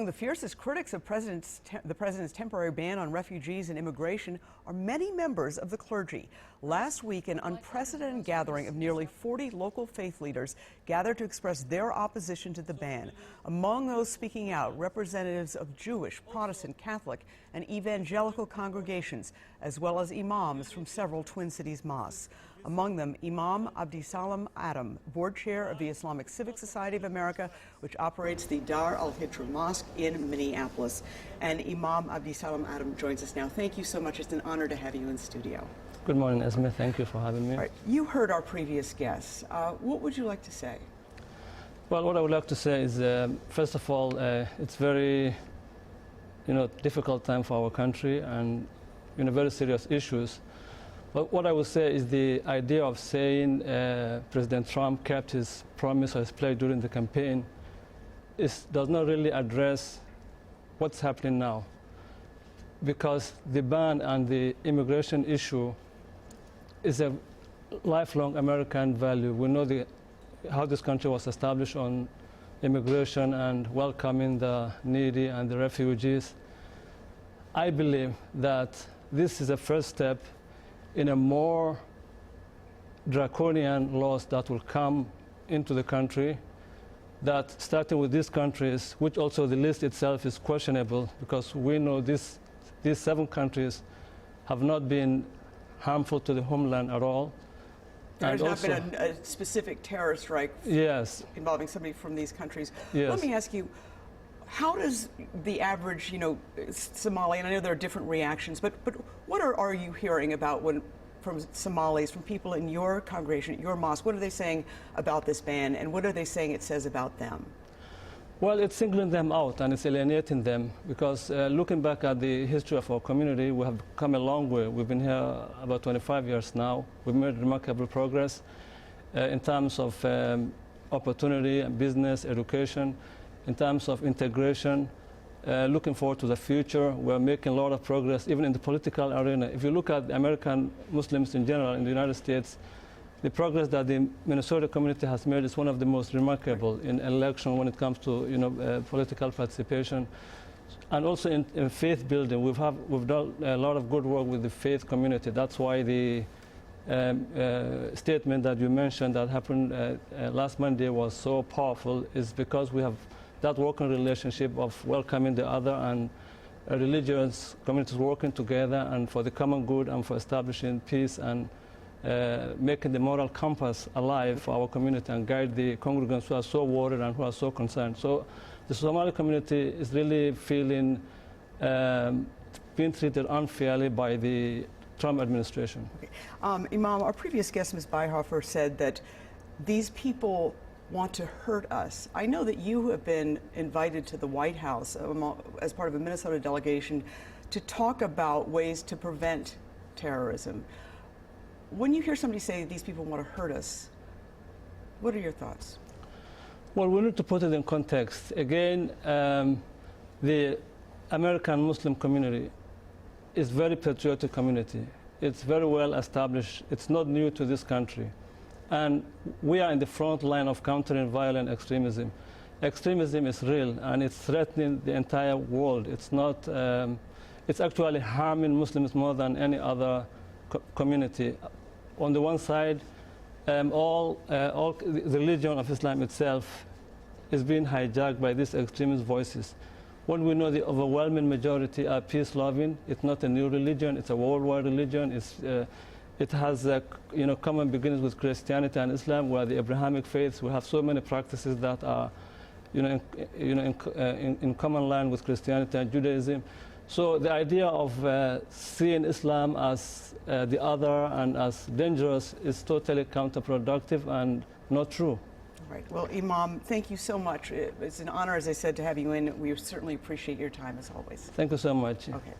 Among the fiercest critics of the president's temporary ban on refugees and immigration are many members of the clergy. Last week, an unprecedented gathering of nearly 40 local faith leaders gathered to express their opposition to the ban. Among those speaking out, representatives of Jewish, Protestant, Catholic, and evangelical congregations, as well as imams from several Twin Cities mosques. Among them, Imam Abdisalam Adam, board chair of the Islamic Civic Society of America, which operates the Dar al-Hijra Mosque in Minneapolis. And Imam Abdisalam Adam joins us now. Thank you so much. It's an honor to have you in studio. Good morning, Esme. Thank you for having me. All right. You heard our previous guests. What would you like to say? Well, what I would like to say is, first of all, it's very, difficult time for our country and, very serious issues. But what I would say is the idea of saying President Trump kept his promise or his pledge during the campaign does not really address what's happening now. Because the ban and the immigration issue is a lifelong American value. We know how this country was established on immigration and welcoming the needy and the refugees. I believe that this is a first step in a more draconian laws that will come into the country, that starting with these countries, which also the list itself is questionable, because we know these 7 countries have not been harmful to the homeland at all. There's not been a specific terrorist strike involving somebody from these countries. Yes. Let me ask you, how does the average, Somali, and I know there are different reactions, but what are you hearing about from Somalis, from people in your congregation, your mosque? What are they saying about this ban, and what are they saying it says about them? Well, it's singling them out and it's alienating them, because looking back at the history of our community, we have come a long way. We've been here about 25 years now. We've made remarkable progress in terms of opportunity, business, education, in terms of integration. Looking forward to the future, we're making a lot of progress, even in the political arena. If you look at American Muslims in general in the United States, the progress that the Minnesota community has made is one of the most remarkable in election when it comes to political participation. And also in faith building, we've done a lot of good work with the faith community. That's why the statement that you mentioned that happened last Monday was so powerful, is because we have that working relationship of welcoming the other and religious communities working together and for the common good and for establishing peace and making the moral compass alive for our community and guide the congregants who are so worried and who are so concerned. So the Somali community is really feeling being treated unfairly by the Trump administration. Okay. Imam, our previous guest, Ms. Byhofer, said that these people want to hurt us. I know that you have been invited to the White House as part of a Minnesota delegation to talk about ways to prevent terrorism. When you hear somebody say these people want to hurt us, what are your thoughts? Well, we need to put it in context. Again, the American Muslim community is a very patriotic community. It's very well established. It's not new to this country. And we are in the front line of countering violent extremism. Extremism is real, and it's threatening the entire world. It's not. It's actually harming Muslims more than any other community. On the one side, all the religion of Islam itself is being hijacked by these extremist voices. When we know the overwhelming majority are peace-loving, it's not a new religion. It's a worldwide religion. It has common beginnings with Christianity and Islam, where the Abrahamic faiths, we have so many practices that are in common line with Christianity and Judaism. So the idea of seeing Islam as the other and as dangerous is totally counterproductive and not true. All right. Well, Imam, thank you so much. It's an honor, as I said, to have you in. We certainly appreciate your time, as always. Thank you so much. Okay.